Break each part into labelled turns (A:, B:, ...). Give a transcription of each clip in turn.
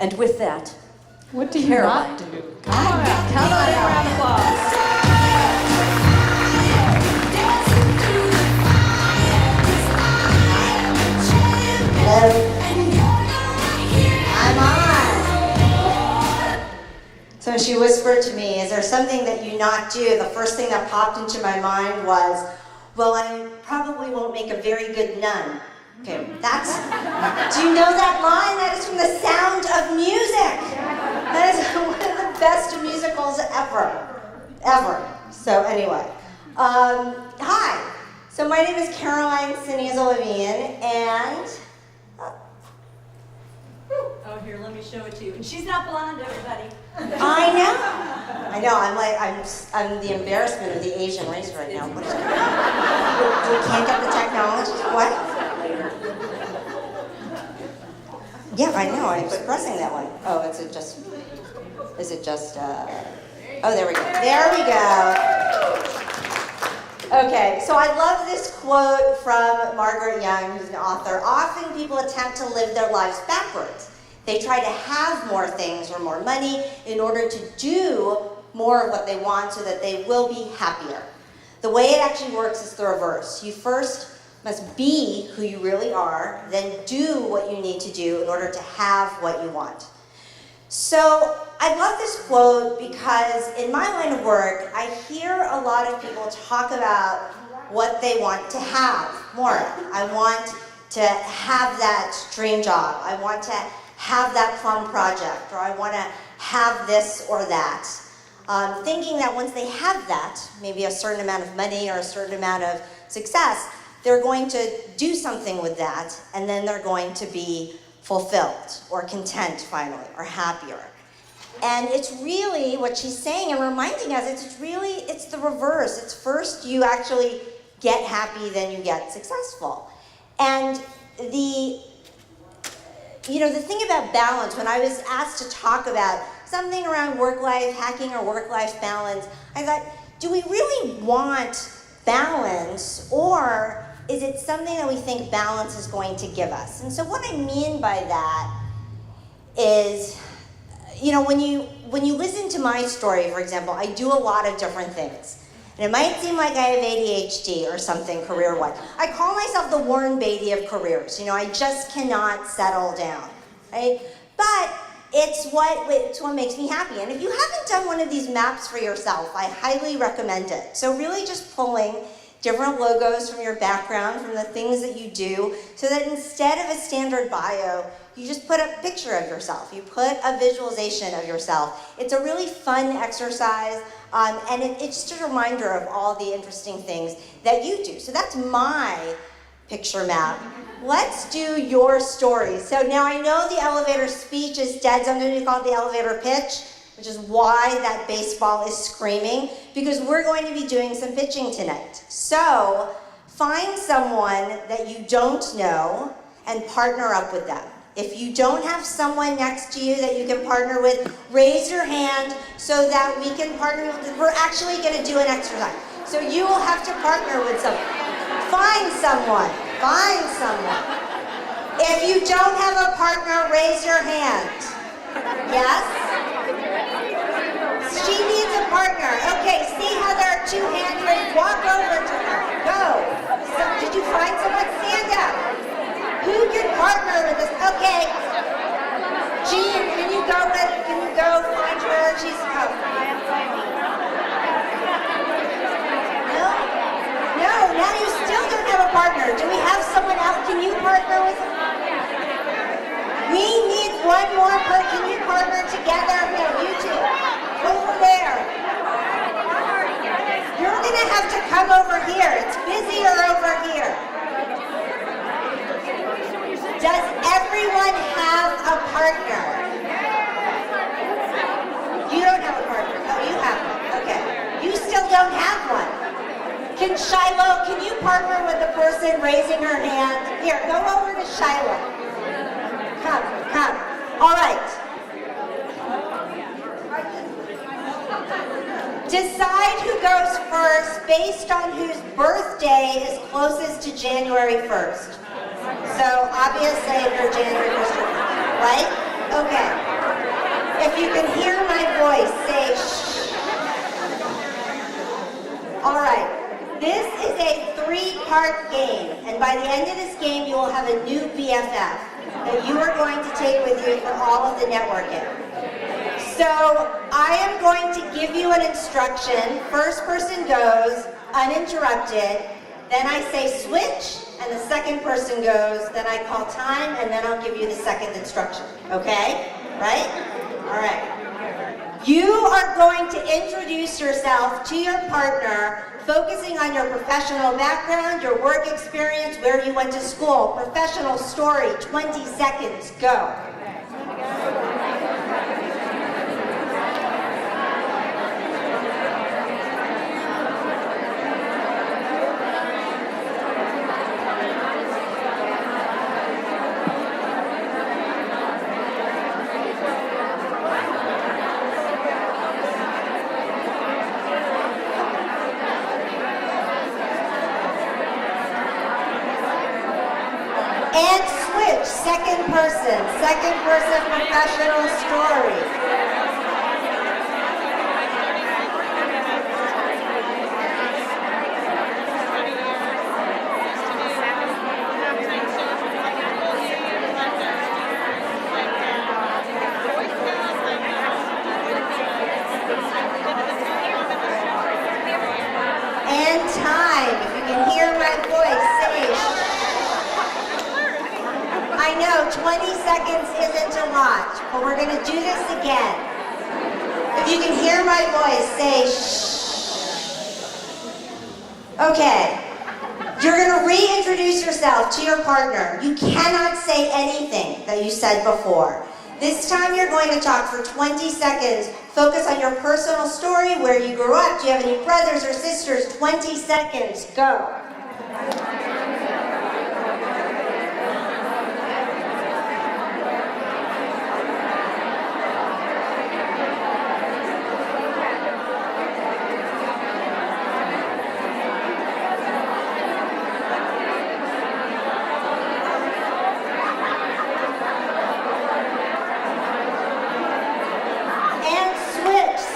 A: And with that,
B: what do you
A: Caroline.
B: not do?
A: Come on, count on it, round of applause.
C: I'm on. So she whispered to me, is there something that you not do? The first thing that popped into my mind was, well, I probably won't make a very good nun. Okay, that's, do you know that line? That is from The Sound of Music. That is one of the best musicals ever. So anyway, hi. So my name is Caroline Ceniza-Levine, and
A: Oh, here, let me show it to you. And she's not blonde, everybody.
C: I know. I'm the embarrassment of the Asian race right now. What is it? We can't get the technology. What? Yeah, I know. I was pressing that one. Oh, is it just? Oh, there we go. There we go. Okay, so I love this quote from Margaret Young, who's an author. Often people attempt to live their lives backwards. They try to have more things or more money in order to do more of what they want so that they will be happier. The way it actually works is the reverse. You first must be who you really are, then do what you need to do in order to have what you want. So I love this quote because in my line of work, I hear a lot of people talk about what they want to have more of. I want to have that dream job. I want to have that fun project, or I want to have this or that. Thinking that once they have that, maybe a certain amount of money or a certain amount of success, they're going to do something with that, and then they're going to be fulfilled, or content finally, or happier. And it's really what she's saying and reminding us, it's the reverse. It's first you actually get happy, then you get successful. And the thing about balance, when I was asked to talk about something around work-life, hacking or work-life balance, I thought, do we really want balance, or is it something that we think balance is going to give us? And so what I mean by that is, when you listen to my story, for example, I do a lot of different things. And it might seem like I have ADHD or something career-wise. I call myself the Warren Beatty of careers. I just cannot settle down, right? But it's what makes me happy. And if you haven't done one of these maps for yourself, I highly recommend it. So really just pulling different logos from your background, from the things that you do, so that instead of a standard bio, you just put a picture of yourself. You put a visualization of yourself. It's a really fun exercise, and it's just a reminder of all the interesting things that you do. So that's my picture map. Let's do your story. So now I know the elevator speech is dead, so I'm going to call it the elevator pitch, which is why that baseball is screaming, because we're going to be doing some pitching tonight. So find someone that you don't know and partner up with them. If you don't have someone next to you that you can partner with, raise your hand so that we can partner with them. We're actually going to do an exercise. So you will have to partner with someone. Find someone. Find someone. If you don't have a partner, raise your hand. Yes? She needs a partner. Okay, see how there are two hands raised? Walk over to her. Go. So, did you find someone? Stand up. Who can partner with us? Okay. Jean, can you go find her? She's No, now you still don't have a partner. Do we have someone else? Can you partner with her? We need one more person. Can you partner together? No, you two. Over there. You're going to have to come over here. It's busier over here. Does everyone have a partner? You don't have a partner. Oh, you have one. Okay. You still don't have one. Shiloh, can you partner with the person raising her hand? Here, go over to Shiloh. Come. All right. Decide who goes first based on whose birthday is closest to January 1st. So obviously if you're January 1st, right? Okay. you can hear my voice, say shh. All right. This is a 3-part game, and by the end of this game, you will have a new BFF that you are going to take with you for all of the networking. So I am going to give you an instruction. First person goes, uninterrupted. Then I say switch, and the second person goes. Then I call time, and then I'll give you the second instruction. Okay? Right? All right. You are going to introduce yourself to your partner, focusing on your professional background, your work experience, where you went to school, professional story, 20 seconds, go. And switch, second person professional story. And time, if you can hear my voice, say shh. I know 20 seconds isn't a lot, but we're going to do this again. If you can hear my voice, say shh. Okay. You're going to reintroduce yourself to your partner. You cannot say anything that you said before. This time you're going to talk for 20 seconds. Focus on your personal story, where you grew up. Do you have any brothers or sisters? 20 seconds. Go.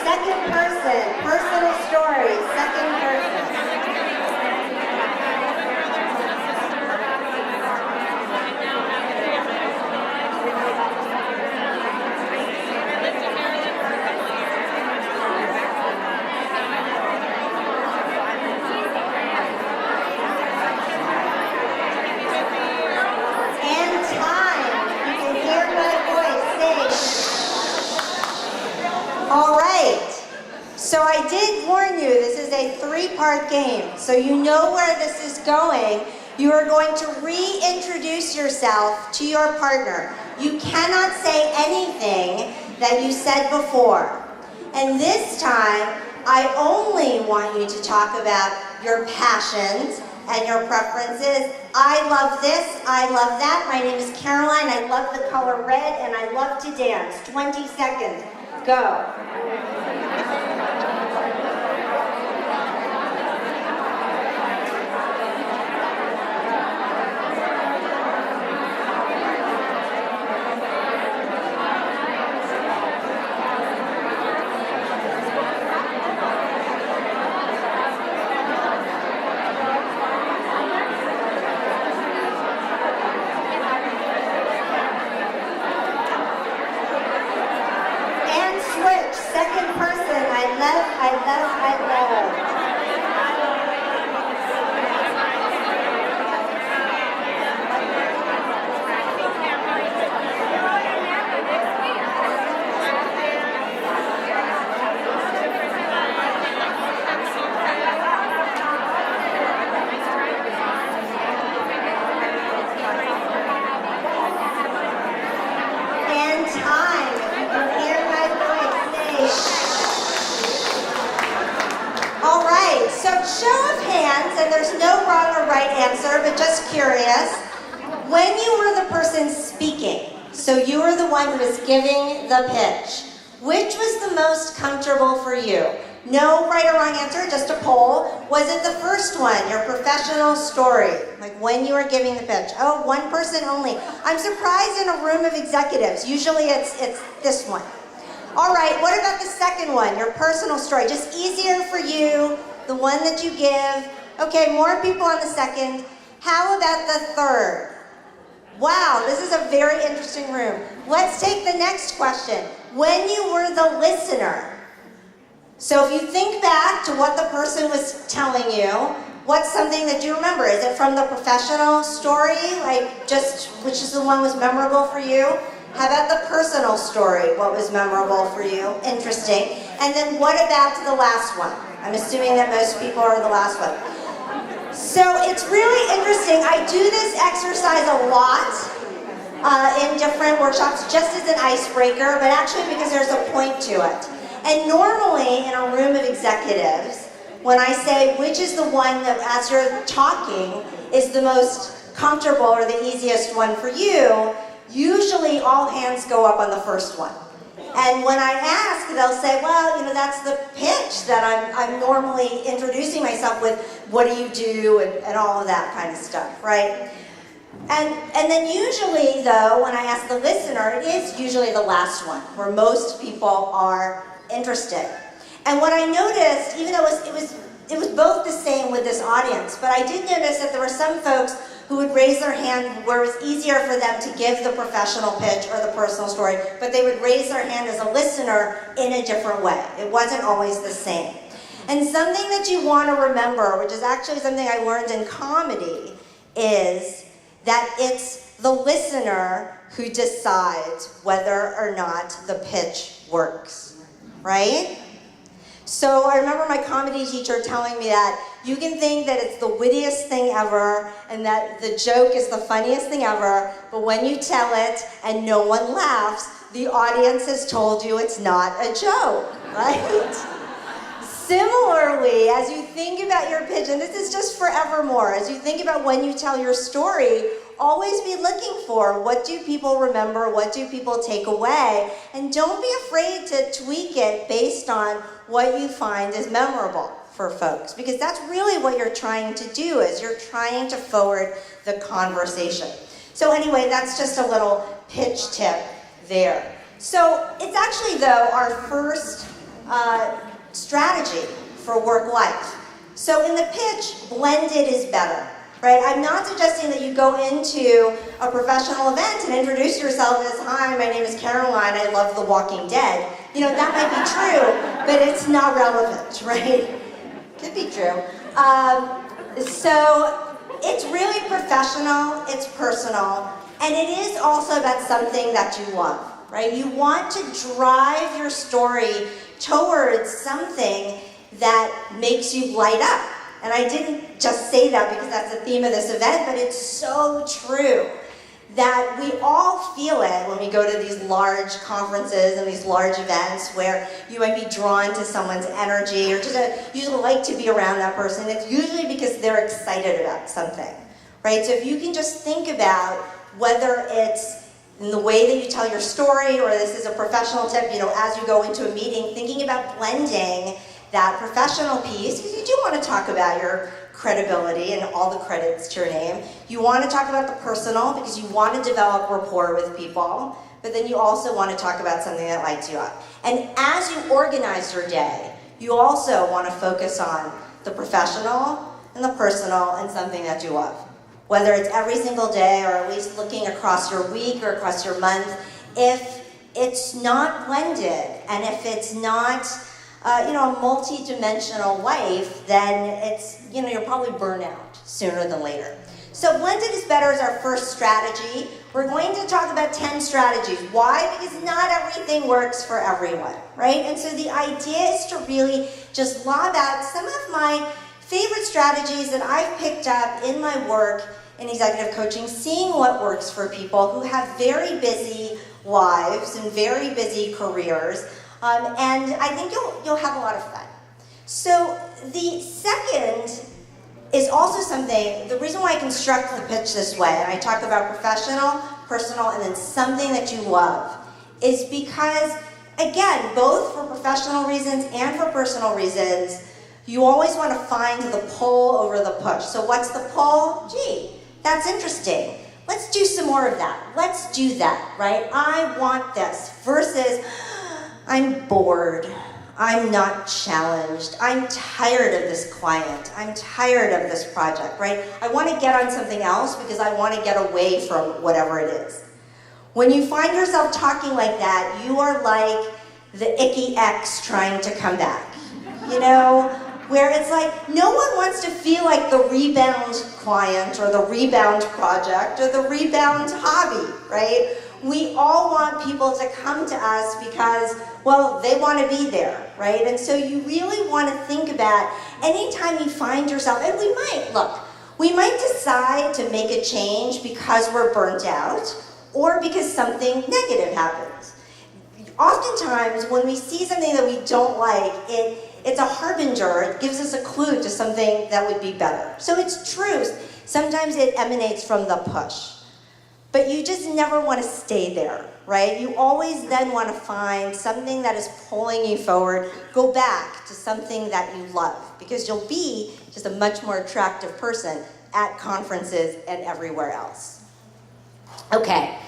C: Second person, personal story, second person. And time. You can hear my voice, say shh. All right. So I did warn you, this is a 3-part game. So you know where this is going. You are going to reintroduce yourself to your partner. You cannot say anything that you said before. And this time, I only want you to talk about your passions and your preferences. I love this, I love that. My name is Caroline, I love the color red, and I love to dance. 20 seconds, go. Second person, I love, I love, I love. And time, you can hear my voice, say all right, so show of hands, and there's no wrong or right answer, but just curious. When you were the person speaking, so you were the one who was giving the pitch, which was the most comfortable for you? No right or wrong answer, just a poll. Was it the first one, your professional story? Like when you were giving the pitch? Oh, one person only. I'm surprised in a room of executives. Usually it's this one. All right, what about the second one, your personal story? Just easier for you, the one that you give. Okay, more people on the second. How about the third? Wow, this is a very interesting room. Let's take the next question. When you were the listener, so if you think back to what the person was telling you, what's something that you remember? Is it from the professional story, like just which is the one was memorable for you? How about the personal story? What was memorable for you? Interesting. And then what about the last one? I'm assuming that most people are the last one. So it's really interesting. I do this exercise a lot in different workshops just as an icebreaker, but actually because there's a point to it. And normally in a room of executives, when I say which is the one that as you're talking is the most comfortable or the easiest one for you, usually all hands go up on the first one. And when I ask, they'll say, well, you know, that's the pitch that I'm normally introducing myself with, what do you do, and all of that kind of stuff, right? And then usually, though, when I ask the listener, it is usually the last one, where most people are interested. And what I noticed, even though it was both the same with this audience, but I did notice that there were some folks who would raise their hand where it was easier for them to give the professional pitch or the personal story, but they would raise their hand as a listener in a different way. It wasn't always the same. And something that you want to remember, which is actually something I learned in comedy, is that it's the listener who decides whether or not the pitch works, right? So I remember my comedy teacher telling me that you can think that it's the wittiest thing ever and that the joke is the funniest thing ever, but when you tell it and no one laughs, the audience has told you it's not a joke, right? Similarly, as you think about your pitch, and this is just forevermore, as you think about when you tell your story, always be looking for what do people remember, what do people take away, and don't be afraid to tweak it based on what you find is memorable for folks, because that's really what you're trying to do, is you're trying to forward the conversation. So anyway, that's just a little pitch tip there. So it's actually, though, our first strategy for work life. So in the pitch, blended is better. Right? I'm not suggesting that you go into a professional event and introduce yourself as, hi, my name is Caroline, I love The Walking Dead. You know, that might be true, but it's not relevant, right? Could be true. So it's really professional, it's personal, and it is also about something that you love, right? You want to drive your story towards something that makes you light up. And I didn't just say that because that's the theme of this event, but it's so true that we all feel it when we go to these large conferences and these large events where you might be drawn to someone's energy or just you like to be around that person. It's usually because they're excited about something, right? So if you can just think about whether it's in the way that you tell your story or this is a professional tip, you know, as you go into a meeting, thinking about blending that professional piece, because you do want to talk about your credibility and all the credits to your name. You want to talk about the personal because you want to develop rapport with people, but then you also want to talk about something that lights you up. And as you organize your day, you also want to focus on the professional and the personal and something that you love. Whether it's every single day or at least looking across your week or across your month, if it's not blended and if it's not a multi-dimensional life, then it's, you'll probably burn out sooner than later. So blended is better is our first strategy. We're going to talk about 10 strategies. Why? Because not everything works for everyone, right? And so the idea is to really just lob out some of my favorite strategies that I've picked up in my work in executive coaching, seeing what works for people who have very busy lives and very busy careers. And I think you'll have a lot of fun. So the second is also something, the reason why I construct the pitch this way, and I talk about professional, personal, and then something that you love, is because, again, both for professional reasons and for personal reasons, you always want to find the pull over the push. So what's the pull? Gee, that's interesting. Let's do some more of that. Let's do that, right? I want this. Versus, I'm bored. I'm not challenged. I'm tired of this client. I'm tired of this project, right? I want to get on something else because I want to get away from whatever it is. When you find yourself talking like that, you are like the icky ex trying to come back. You know, where it's like no one wants to feel like the rebound client or the rebound project or the rebound hobby, right? We all want people to come to us because, well, they want to be there, right? And so you really want to think about anytime you find yourself, and we might decide to make a change because we're burnt out or because something negative happens. Oftentimes, when we see something that we don't like, it's a harbinger. It gives us a clue to something that would be better. So it's true. Sometimes it emanates from the push. But you just never want to stay there, right? You always then want to find something that is pulling you forward. Go back to something that you love, because you'll be just a much more attractive person at conferences and everywhere else. Okay,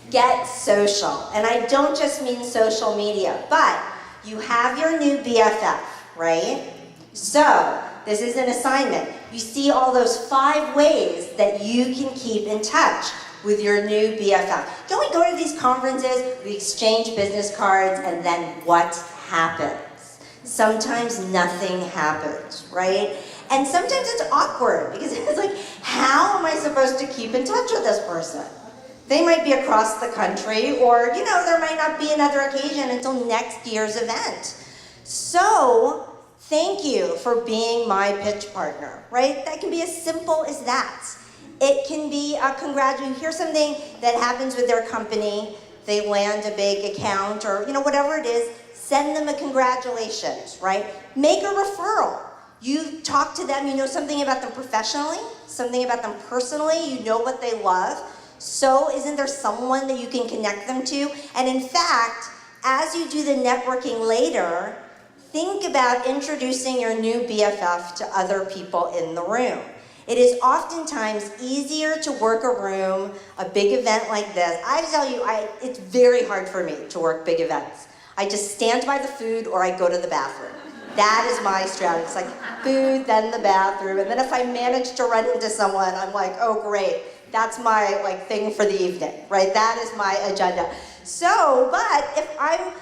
C: get social. And I don't just mean social media, but you have your new BFF, right? So, this is an assignment. You see all those 5 ways that you can keep in touch with your new BFF. Don't we go to these conferences, we exchange business cards, and then what happens? Sometimes nothing happens, right? And sometimes it's awkward, because it's like, how am I supposed to keep in touch with this person? They might be across the country, or there might not be another occasion until next year's event. So, thank you for being my pitch partner, right? That can be as simple as that. It can be a congratulations. You hear something that happens with their company, they land a big account, or whatever it is, send them a congratulations, right? Make a referral. You talk to them, you know something about them professionally, something about them personally, you know what they love. So isn't there someone that you can connect them to? And in fact, as you do the networking later, think about introducing your new BFF to other people in the room. It is oftentimes easier to work a room, a big event like this. I tell you, it's very hard for me to work big events. I just stand by the food or I go to the bathroom. That is my strategy. It's like food, then the bathroom. And then if I manage to run into someone, I'm like, oh great, that's my thing for the evening, right? That is my agenda. So, but if I'm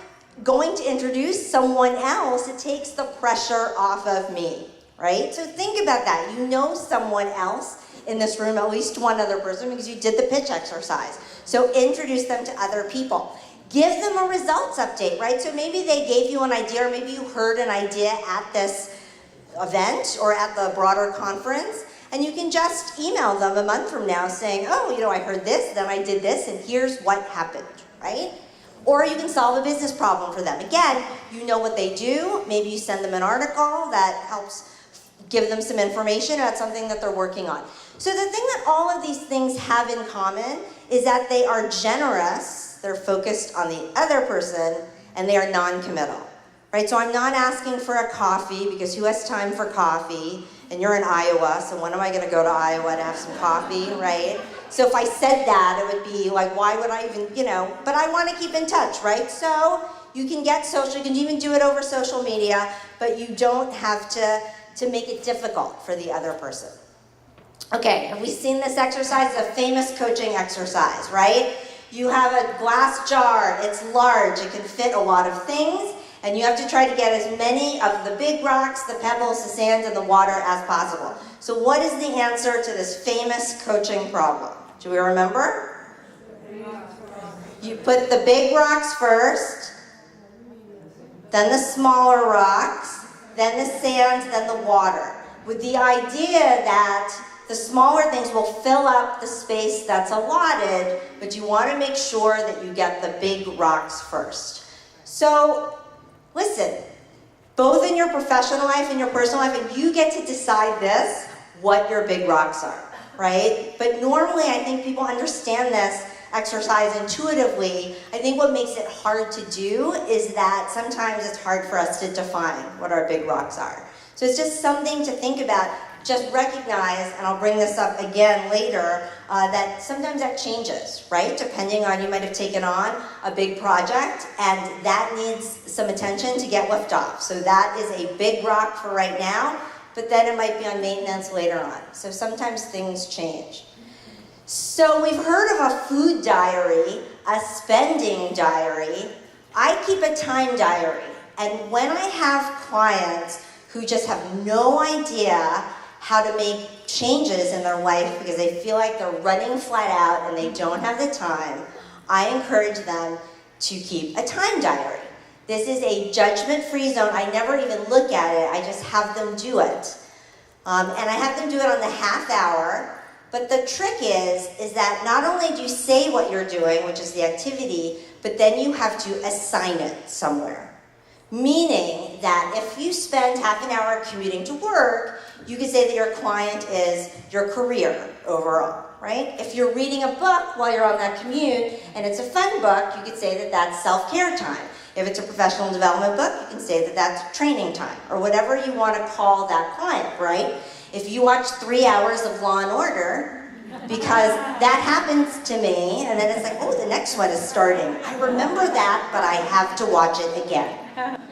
C: going to introduce someone else, it takes the pressure off of me. Right? So think about that. You know someone else in this room, at least one other person, because you did the pitch exercise. So introduce them to other people. Give them a results update, right? So maybe they gave you an idea, or maybe you heard an idea at this event or at the broader conference, and you can just email them a month from now saying, oh, I heard this, then I did this, and here's what happened, right? Or you can solve a business problem for them. Again, you know what they do. Maybe you send them an article that helps give them some information about something that they're working on. So the thing that all of these things have in common is that they are generous, they're focused on the other person, and they are non-committal. Right? So I'm not asking for a coffee, because who has time for coffee? And you're in Iowa, so when am I going to go to Iowa to have some coffee, right? So if I said that, it would be like, why would I even, but I want to keep in touch, right? So you can get social, you can even do it over social media, but you don't have to make it difficult for the other person. Okay, have we seen this exercise? It's a famous coaching exercise, right? You have a glass jar, it's large, it can fit a lot of things, and you have to try to get as many of the big rocks, the pebbles, the sand, and the water as possible. So what is the answer to this famous coaching problem? Do we remember? You put the big rocks first, then the smaller rocks, then the sand, then the water, with the idea that the smaller things will fill up the space that's allotted, but you want to make sure that you get the big rocks first. So, listen, both in your professional life and your personal life, and you get to decide this, what your big rocks are, right? But normally, I think people understand this exercise intuitively. I think what makes it hard to do is that sometimes it's hard for us to define what our big rocks are. So it's just something to think about. just recognize, and I'll bring this up again later, that sometimes that changes, right? Depending on, you might have taken on a big project and that needs some attention to get lift off. So that is a big rock for right now, but then it might be on maintenance later on. So sometimes things change. So we've heard of a food diary, a spending diary. I keep a time diary. And when I have clients who just have no idea how to make changes in their life because they feel like they're running flat out and they don't have the time, I encourage them to keep a time diary. This is a judgment-free zone. I never even look at it. I just have them do it. And I have them do it on the half hour. But the trick is that not only do you say what you're doing, which is the activity, but then you have to assign it somewhere. Meaning that if you spend half an hour commuting to work, you could say that your client is your career overall, right? If you're reading a book while you're on that commute and it's a fun book, you could say that that's self-care time. If it's a professional development book, you can say that that's training time, or whatever you want to call that client, right? If you watch 3 hours of Law and Order, because that happens to me, and then it's like, oh, the next one is starting. I remember that, but I have to watch it again.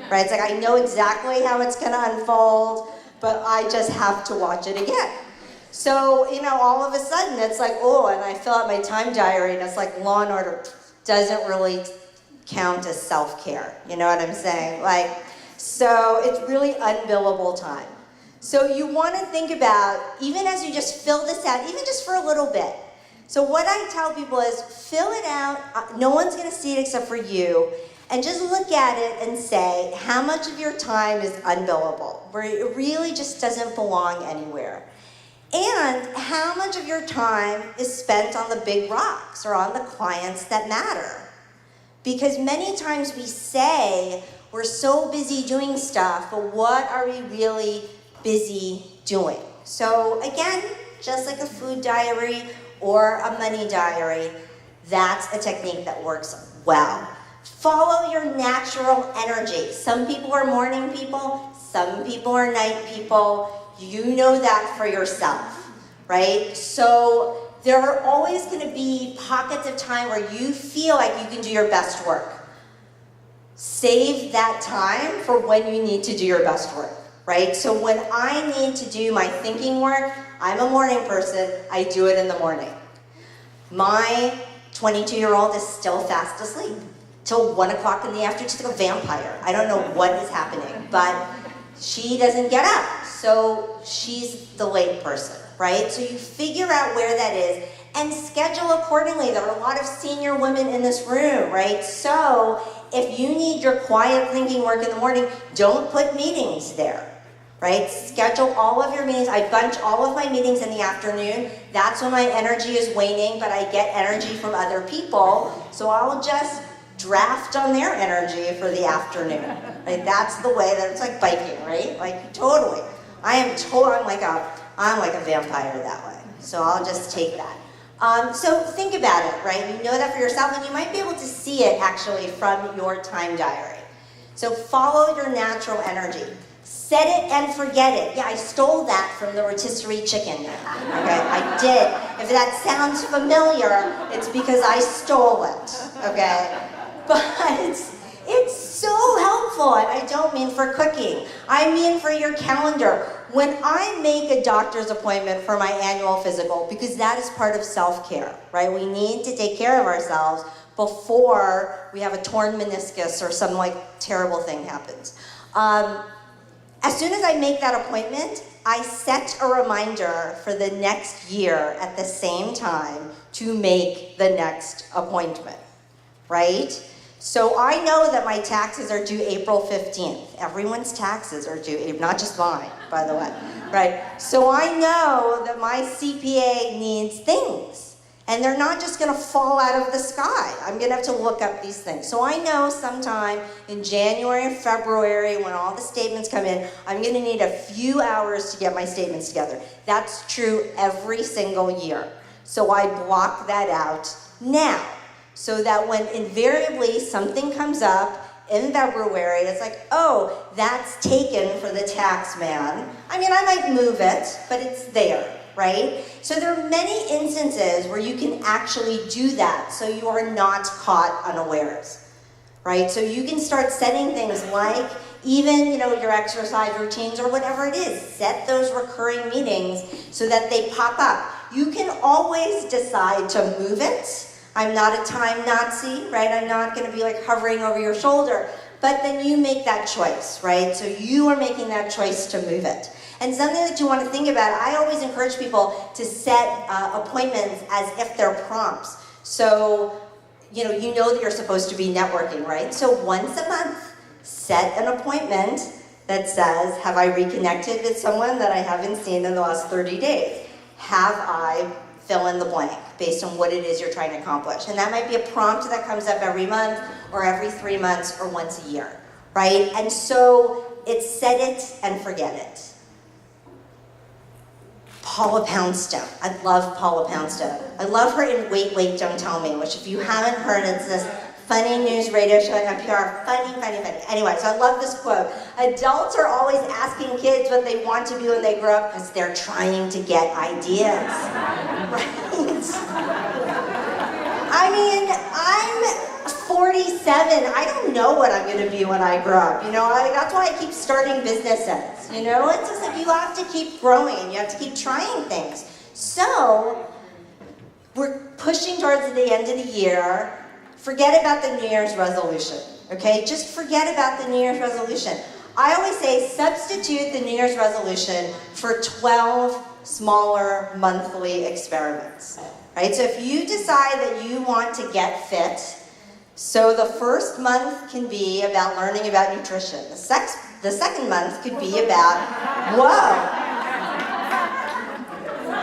C: Right? It's like I know exactly how it's going to unfold, but I just have to watch it again. So, all of a sudden it's like, oh, and I fill out my time diary, and it's like Law and Order doesn't really count as self-care. You know what I'm saying? So it's really unbillable time. So you want to think about, even as you just fill this out, even just for a little bit. So what I tell people is fill it out. No one's going to see it except for you. And just look at it and say, how much of your time is unbillable, where it really just doesn't belong anywhere? And how much of your time is spent on the big rocks or on the clients that matter? Because many times we say we're so busy doing stuff, but what are we really busy doing? So again, just like a food diary or a money diary, that's a technique that works well. Follow your natural energy. Some people are morning people, some people are night people. You know that for yourself, right? So there are always going to be pockets of time where you feel like you can do your best work. Save that time for when you need to do your best work, right? So when I need to do my thinking work, I'm a morning person, I do it in the morning. My 22-year-old is still fast asleep till 1 o'clock in the afternoon. She's like a vampire. I don't know what is happening, but she doesn't get up. So she's the late person, right? So you figure out where that is and schedule accordingly. There are a lot of senior women in this room, right? So if you need your quiet thinking work in the morning, don't put meetings there, right? Schedule all of your meetings. I bunch all of my meetings in the afternoon. That's when my energy is waning, but I get energy from other people. So I'll just draft on their energy for the afternoon. Like that's the way that it's like biking, right? Like totally. I'm like a vampire that way. So I'll just take that. So think about it, right? You know that for yourself, and you might be able to see it actually from your time diary. So follow your natural energy. Set it and forget it. Yeah, I stole that from the rotisserie chicken. Okay, I did. If that sounds familiar, it's because I stole it. Okay, but it's so helpful, and I don't mean for cooking. I mean for your calendar. When I make a doctor's appointment for my annual physical, because that is part of self-care, right? We need to take care of ourselves before we have a torn meniscus or some terrible thing happens. As soon as I make that appointment, I set a reminder for the next year at the same time to make the next appointment, right? So I know that my taxes are due April 15th. Everyone's taxes are due, not just mine, by the way, right? So I know that my CPA needs things. And they're not just going to fall out of the sky. I'm going to have to look up these things. So I know sometime in January and February, when all the statements come in, I'm going to need a few hours to get my statements together. That's true every single year. So I block that out now, so that when invariably something comes up in February, it's like, oh, that's taken for the tax man. I mean, I might move it, but it's there, right? So there are many instances where you can actually do that so you are not caught unawares, right? So you can start setting things like even, your exercise routines or whatever it is. Set those recurring meetings so that they pop up. You can always decide to move it. I'm not a time Nazi, right? I'm not going to be like hovering over your shoulder. But then you make that choice, right? So you are making that choice to move it. And something that you want to think about, I always encourage people to set appointments as if they're prompts. So, you know that you're supposed to be networking, right? So once a month, set an appointment that says, have I reconnected with someone that I haven't seen in the last 30 days? Have I fill in the blank based on what it is you're trying to accomplish? And that might be a prompt that comes up every month or every 3 months or once a year, right? And so it's set it and forget it. Paula Poundstone. I love Paula Poundstone. I love her in Wait, Wait, Don't Tell Me, which if you haven't heard, it's this funny news radio show on NPR. Funny. Anyway, so I love this quote. Adults are always asking kids what they want to be when they grow up because they're trying to get ideas. Right? I mean, I'm 47. I don't know what I'm going to be when I grow up. That's why I keep starting businesses. It's just like you have to keep growing. You have to keep trying things. So we're pushing towards the end of the year. Forget about the New Year's resolution, okay? Just forget about the New Year's resolution. I always say substitute the New Year's resolution for 12 smaller monthly experiments, right? So if you decide that you want to get fit, so the first month can be about learning about nutrition. The second month could be about,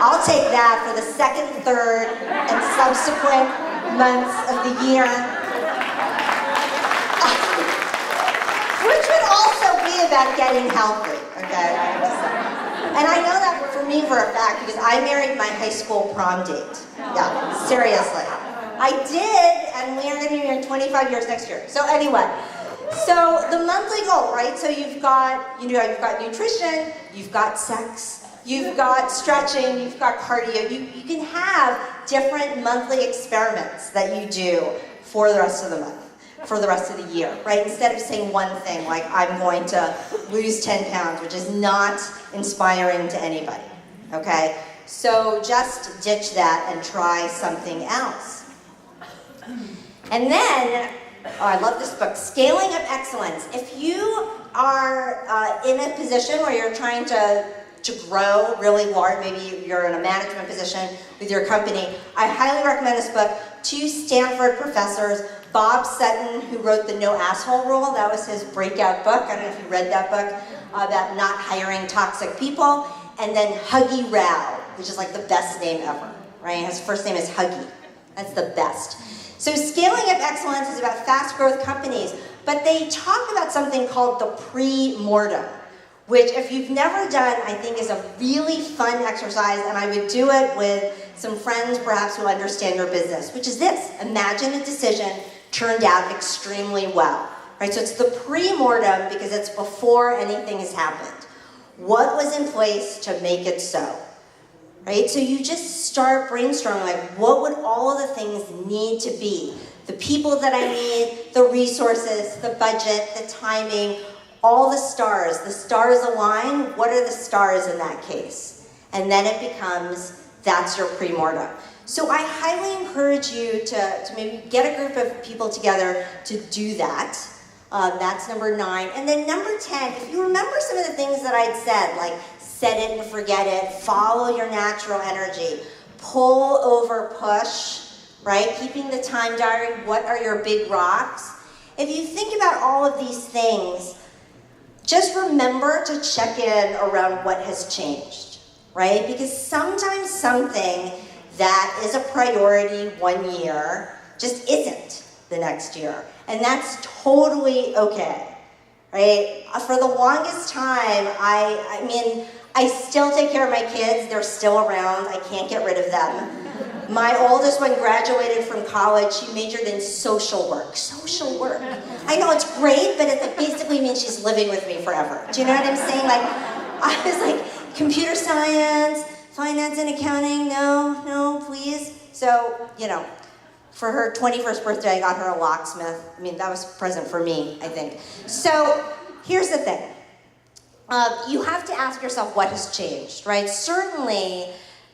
C: I'll take that for the second, third, and subsequent months of the year. Which would also be about getting healthy, okay? And I know that for me for a fact because I married my high school prom date. Yeah, seriously. I did, and we are going to be here 25 years next year. So anyway, so the monthly goal, right? So you've got nutrition, you've got sex, you've got stretching, you've got cardio. You can have different monthly experiments that you do for the rest of the month, for the rest of the year, right? Instead of saying one thing, like I'm going to lose 10 pounds, which is not inspiring to anybody, okay? So just ditch that and try something else. And then, I love this book, Scaling Up Excellence. If you are in a position where you're trying to grow really large, maybe you're in a management position with your company, I highly recommend this book. 2 Stanford professors, Bob Sutton, who wrote the No Asshole Rule, that was his breakout book. I don't know if you read that book, about not hiring toxic people. And then Huggy Rao, which is like the best name ever, right? His first name is Huggy. That's the best. So Scaling Up Excellence is about fast growth companies, but they talk about something called the pre-mortem, which if you've never done, I think is a really fun exercise, and I would do it with some friends perhaps who understand your business, which is this: imagine a decision turned out extremely well, right? So it's the pre-mortem because it's before anything has happened. What was in place to make it so? Right? So you just start brainstorming, like, what would all of the things need to be? The people that I need, the resources, the budget, the timing, all the stars. The stars align. What are the stars in that case? And then it becomes, that's your pre-mortem. So I highly encourage you to maybe get a group of people together to do that. That's number 9. And then number 10, if you remember some of the things that I'd said, like set it and forget it, follow your natural energy, pull over push, right? Keeping the time diary, what are your big rocks? If you think about all of these things, just remember to check in around what has changed, right? Because sometimes something that is a priority one year just isn't the next year. And that's totally okay, right? For the longest time, I mean, I still take care of my kids. They're still around. I can't get rid of them. My oldest one graduated from college. She majored in social work. Social work. I know it's great, but it basically means she's living with me forever. Do you know what I'm saying? Like, I was like, computer science, finance and accounting, no, please. So, you know, for her 21st birthday, I got her a locksmith. I mean, that was a present for me, I think. So, here's the thing. You have to ask yourself what has changed, right? Certainly,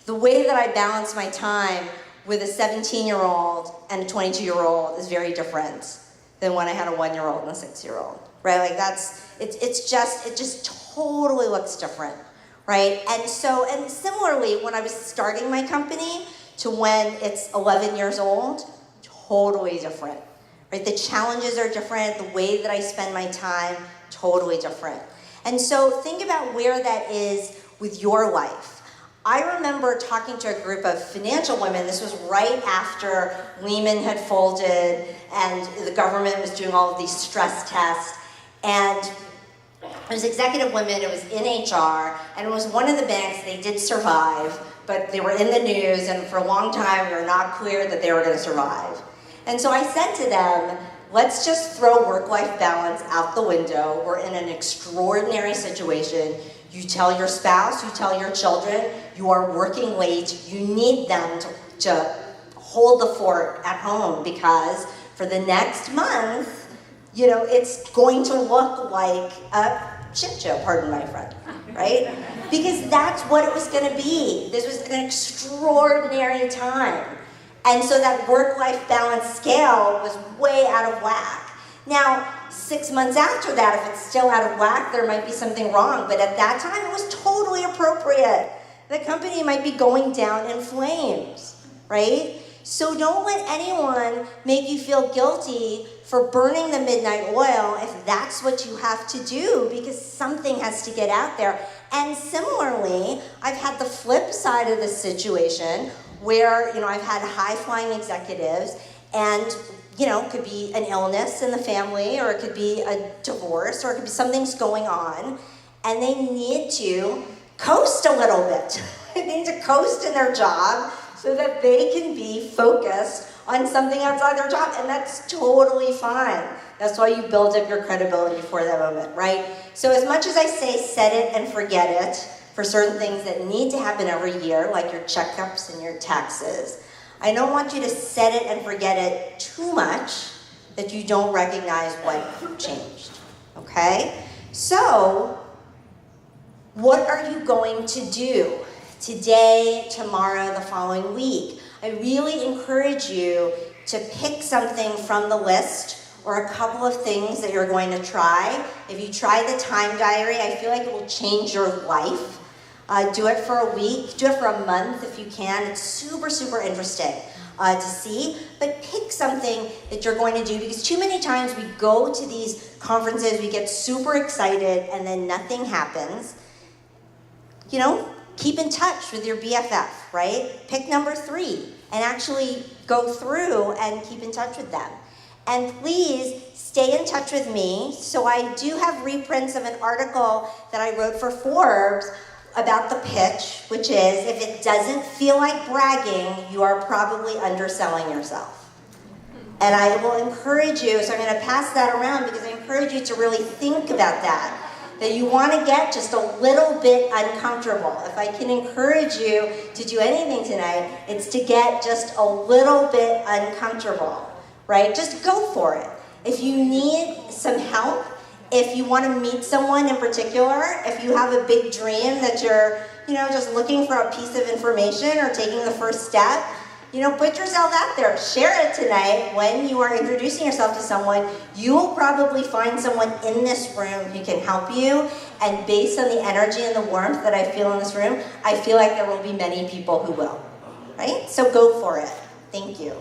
C: the way that I balance my time with a 17-year-old and a 22-year-old is very different than when I had a 1-year-old and a 6-year-old, right? Like it just totally looks different, right? And similarly, when I was starting my company to when it's 11 years old, totally different, right? The challenges are different, the way that I spend my time, totally different. And so think about where that is with your life. I remember talking to a group of financial women. This was right after Lehman had folded and the government was doing all of these stress tests. And it was executive women, it was in HR, and it was one of the banks. They did survive, but they were in the news, and for a long time we were not clear that they were going to survive. And so I said to them, let's just throw work-life balance out the window. We're in an extraordinary situation. You tell your spouse, you tell your children, you are working late, you need them to hold the fort at home because for the next month, you know, it's going to look like a shit show, pardon my French, right? Because that's what it was gonna be. This was an extraordinary time. And so that work-life balance scale was way out of whack. Now, 6 months after that, if it's still out of whack, there might be something wrong. But at that time, it was totally appropriate. The company might be going down in flames, right? So don't let anyone make you feel guilty for burning the midnight oil if that's what you have to do, because something has to get out there. And similarly, I've had the flip side of this situation where, you know, I've had high-flying executives and, you know, it could be an illness in the family, or it could be a divorce, or it could be something's going on, and they need to coast a little bit. They need to coast in their job so that they can be focused on something outside their job, and that's totally fine. That's why you build up your credibility for that moment, right? So as much as I say set it and forget it for certain things that need to happen every year, like your checkups and your taxes, I don't want you to set it and forget it too much that you don't recognize what changed, okay? So, what are you going to do today, tomorrow, the following week? I really encourage you to pick something from the list or a couple of things that you're going to try. If you try the time diary, I feel like it will change your life. Do it for a week, do it for a month if you can. It's super, super interesting to see. But pick something that you're going to do, because too many times we go to these conferences, we get super excited, and then nothing happens. You know, keep in touch with your BFF, right? Pick number 3 and actually go through and keep in touch with them. And please stay in touch with me. So I do have reprints of an article that I wrote for Forbes about the pitch, which is, if it doesn't feel like bragging, you are probably underselling yourself. And I will encourage you, so I'm going to pass that around because I encourage you to really think about that you want to get just a little bit uncomfortable. If I can encourage you to do anything tonight, it's to get just a little bit uncomfortable, right? Just go for it. If you need some help, if you want to meet someone in particular, if you have a big dream that you're, you know, just looking for a piece of information or taking the first step, you know, put yourself out there. Share it tonight when you are introducing yourself to someone. You will probably find someone in this room who can help you. And based on the energy and the warmth that I feel in this room, I feel like there will be many people who will, right? So go for it. Thank you.